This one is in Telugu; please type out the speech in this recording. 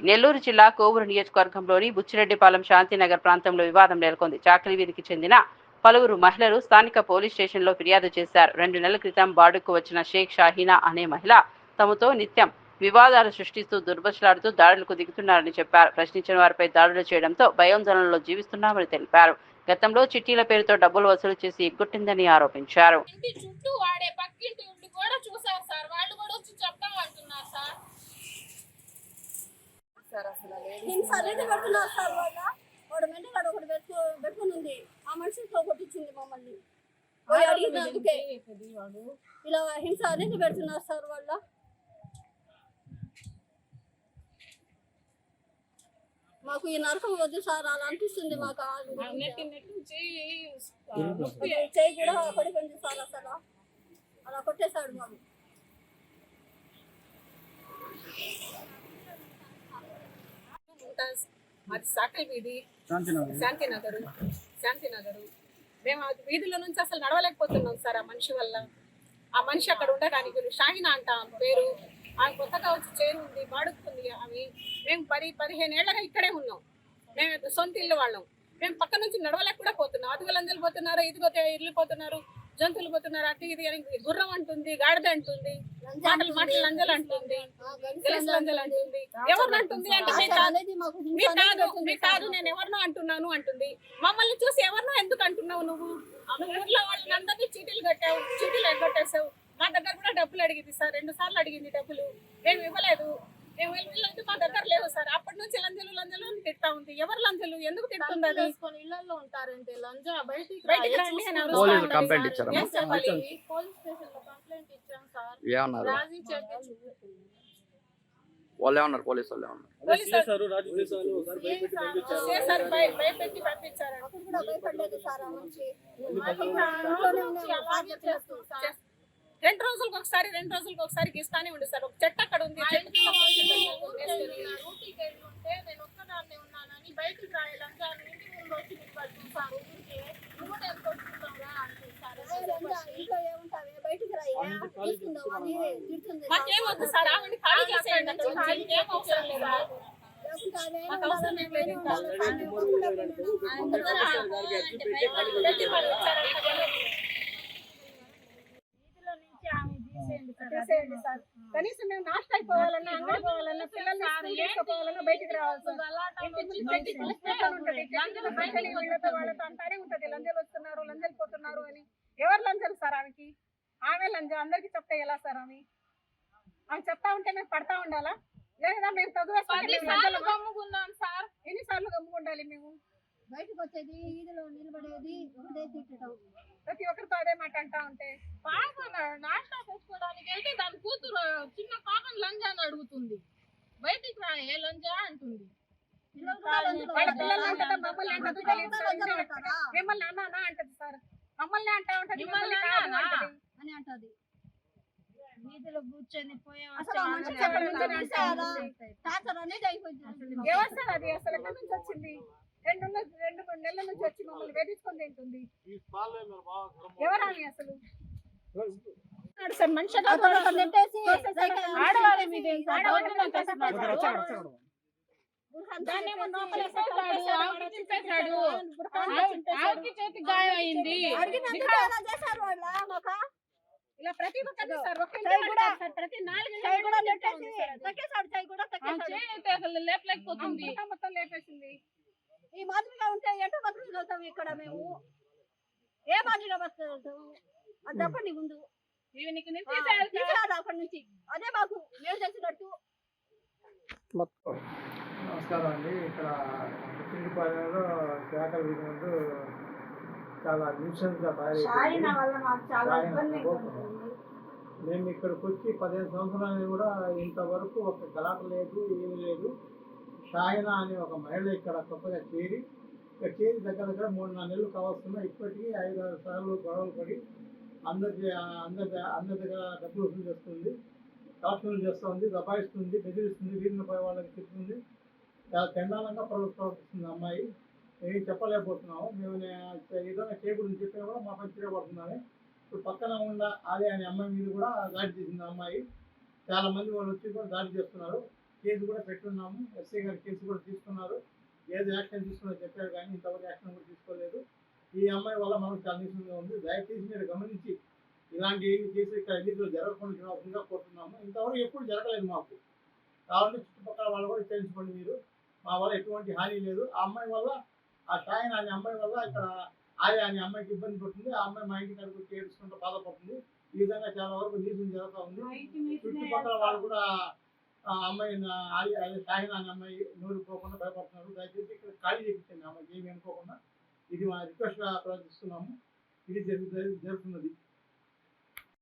నెల్లూరు జిల్లా కోవూరు నియోజకవర్గంలోని బుచ్చిరెడ్డిపాలెం శాంతినగర్ ప్రాంతంలో వివాదం నెలకొంది. చాకలి వీధికి చెందిన పలువురు మహిళలు స్థానిక పోలీస్ స్టేషన్లో ఫిర్యాదు చేశారు. 2 నెలల క్రితం బాడుకు వచ్చిన షేక్ షాహీనా అనే మహిళ తమతో నిత్యం వివాదాలు సృష్టిస్తూ దుర్భషలాడుతూ దాడులకు దిగుతున్నారని చెప్పారు. ప్రశ్నించిన వారిపై దాడులు చేయడంతో భయాందోళనలో జీవిస్తున్నామని తెలిపారు. గతంలో చిట్టీల పేరుతో డబ్బులు వసూలు చేసి ఎగ్గొట్టిందని ఆరోపించారు. పెట్టుకుని ఆ మనిషితో కొట్టించింది మమ్మల్ని ఇలా హింస అనేది పెడుతున్నారు సార్ వాళ్ళ. మాకు ఈ నరకం వద్దు సార్, అలా అనిపిస్తుంది మాకు. చేయి కూడా పడిపోయింది సార్, అసలు అలా కొట్టేశాడు మాకు. మాది సాకలి వీధి, శాంతినగర్. మేము ఆ వీధిలో నుంచి అసలు నడవలేకపోతున్నాం సార్. ఆ మనిషి వల్ల, ఆ మనిషి అక్కడ ఉండడానికి షాహినా అంట పేరు, ఆమె కొత్తగా వచ్చి చేరు ఉంది, బాడుకుంది ఆమె. మేము 15 ఏళ్ళగా ఇక్కడే ఉన్నాం. మేము సొంత ఇల్లు వాళ్ళం. మేము పక్క నుంచి నడవలేక కూడా పోతున్నాం. అదిగో లంజలు పోతున్నారు, ఇదిగోతే ఇల్లు పోతున్నారు, జంతువులు పోతున్నారు, అటు ఇది అని గుర్రం అంటుంది, గాడిద అంటుంది, మాటలు లంజలు అంటుంది, గెలిసి లంజలు అంటుంది. ఎవరిని అంటుంది అంటే మీ కాదు నేను ఎవరినో అంటున్నాను అంటుంది. మమ్మల్ని చూసి ఎవరినో ఎందుకు అంటున్నావు నువ్వు? ఊర్లో వాళ్ళని అందరినీ చీటీలు ఎగ్గొట్టేసావు. మా దగ్గర కూడా డబ్బులు అడిగింది సార్, 2 సార్లు అడిగింది డబ్బులు. మేము ఇవ్వలేదు. మేము వెళ్ళి మా దగ్గర లేవు సార్. అప్పటి నుంచి లంజలు తిడతా ఉంది. ఎవరు లంజలు? ఎందుకు తిడుతుంది? అది ఇళ్లలో ఉంటారంటే లంజ బయటికి రండి. పోలీస్ కంప్లైంట్ ఇచ్చారు. పోలీస్ స్టేషన్ లో కంప్లైంట్ ఇచ్చాం సార్. రాజీ వాళ్ళు ఏమన్నారు? పోలీసు వాళ్ళు భయపెట్టి పంపించారు. 2 రోజులకు ఒకసారి గీస్తానే ఉంది సార్. ఒక చెట్టు అక్కడ ఉంది, నేను ఒక్కదాన్ని ఉన్నానని బయటికి రాయాలంటే ఇంటి ముందు వచ్చి చూసాను. మాకేమొద్దు సార్, ఆమెను ఖాళీ చేసేయండి. అవసరం లేదా? కనీసం మేము నాస్ట్ అయిపోవాలన్నా, అంగడి పోవాలన్నా, పిల్లల్ని తీసుకుపోవాలన్నా బయటికి రావాల్సి వాళ్ళతో అంటానే ఉంటది, లంజలు వస్తున్నారు, లంజలు పోతున్నారు అని. ఎవరు లంజలు సార్? ఆమెకి ఆమె లంజ. అందరికి చెప్తే ఎలా సార్? ఆమె చెప్తా ఉంటే మేము పడతా ఉండాలా? లేదా మేము గమ్ముకున్నాం సార్. ఎన్నిసార్లు గమ్ముకుండాలి? మేము బయటకు వచ్చేది, ఈదులో నిలబడేది, ఒకటే తిట్టడం. ప్రతి ఒక్కరితో అదే మాట అంటా ఉంటే. పాప నాష్టా తెచ్చుకోవడానికి వెళ్తే దాని కూతురు చిన్న పాపను లంజా అని అడుగుతుంది. బయటికి రా ఏ లంజా అంటుంది. వాళ్ళ పిల్లలు అంటారా, మమ్మల్ని అంటది మిమ్మల్ని అన్నా అంటది సార్. మమ్మల్ని అంటా ఉంటది అని అంటది. వీధిలో కూర్చొని పోయే ఎవరు సార్ అది? అసలు ఎక్కడి నుంచి వచ్చింది? 2-3 నెలల నుంచి వచ్చి మమ్మల్ని వేధించుకొని తింటుంది. ఎవరాని అసలు? మనిషి ఆడవారి మీద చేతి గాయం అయింది. ఇలా ప్రతి ఒక్కటి సార్ ప్రతి 4 లేపలేకపోతుంది, మొత్తం లేపేసింది. ఈ మాదిరిగా ఉంటే ఎంత బతుకుతాం ఇక్కడ? మేము ఏ మాదిరిగా బతుకుతాము? అది చెప్పండి ముందు. అక్కడి నుంచి అదే మాకు మేము తెలిసినట్టు. నమస్కారం అండి. ఇక్కడ బుచ్చిరెడ్డిపాలెంలో శాఖల వీధి ముందు చాలా న్యూసెన్స్గా మేము ఇక్కడికి వచ్చి 15 సంవత్సరాలు కూడా ఇంతవరకు ఒక గలాట లేదు, ఏమీ లేదు. షాహినా అనే ఒక మహిళ ఇక్కడ కొత్తగా చేరి దగ్గర 3-4 నెలలు కావస్తున్నా ఇప్పటికీ 5-6 సార్లు గొడవలు పడి అందరి దగ్గర డబ్బులు వసూలు చేస్తుంది, కలెక్షన్లు చేస్తుంది, దబాయిస్తుంది, బెదిరిస్తుంది, వీధిని పోయే వాళ్ళకి చెప్తుంది. చాలా చండాలంగా ప్రవర్తిస్తుంది అమ్మాయి. ఏం చెప్పలేకపోతున్నాము. మేము ఏదైనా చేయకూడదని చెప్పినా కూడా మా పని తిరగబడుతున్నాము. ఇప్పుడు పక్కన ఉన్న ఆలయ అనే అమ్మాయి మీద కూడా దాడి చేసింది అమ్మాయి. చాలా మంది వాళ్ళు వచ్చి కూడా దాడి చేస్తున్నారు. కేసు కూడా పెట్టున్నాము. ఎస్ఐ గారు కేసు కూడా తీసుకున్నారు. ఏదో యాక్షన్ తీసుకున్నా చెప్పారు కానీ ఇంతవరకు యాక్షన్ కూడా తీసుకోలేదు. ఈ అమ్మాయి వల్ల మనకు చాలా నిశ్చింతగా ఉంది. దయచేసి మీరు గమనించి ఇలాంటి కేసులు ఇక్కడ ఎన్నికలు జరగకుండా చూడాల్సిందిగా కోరుతున్నాము. ఇంతవరకు ఎప్పుడు జరగలేదు మాకు. కాబట్టి చుట్టుపక్కల వాళ్ళు కూడా విచారించుకోండి మీరు. మా వల్ల ఎటువంటి హాని లేదు. ఆ అమ్మాయి వల్ల, ఆ షాయిన్ అనే అమ్మాయి వల్ల ఇక్కడ ఆయా అనే అమ్మాయికి ఇబ్బంది పడుతుంది. ఆ అమ్మాయి మా ఇంటికి అడుగు ఏడుచుకుంటూ బాధపడుతుంది. ఈ విధంగా చాలా వరకు న్యూస్ జరుగుతూ ఉంది. చుట్టుపక్కల వాళ్ళు కూడా ఆ అమ్మాయి అదే షాయిన్ అనే అమ్మాయి నోరు పోకుండా భయపడుతున్నారు. దయచేసి ఇక్కడ ఖాళీ చేయించండి. అమ్మాయికి ఏమి అనుకోకుండా. ఇది మా రిక్వెస్ట్ గా ప్రవర్తిస్తున్నాము. ఇది జరుగుతున్నది.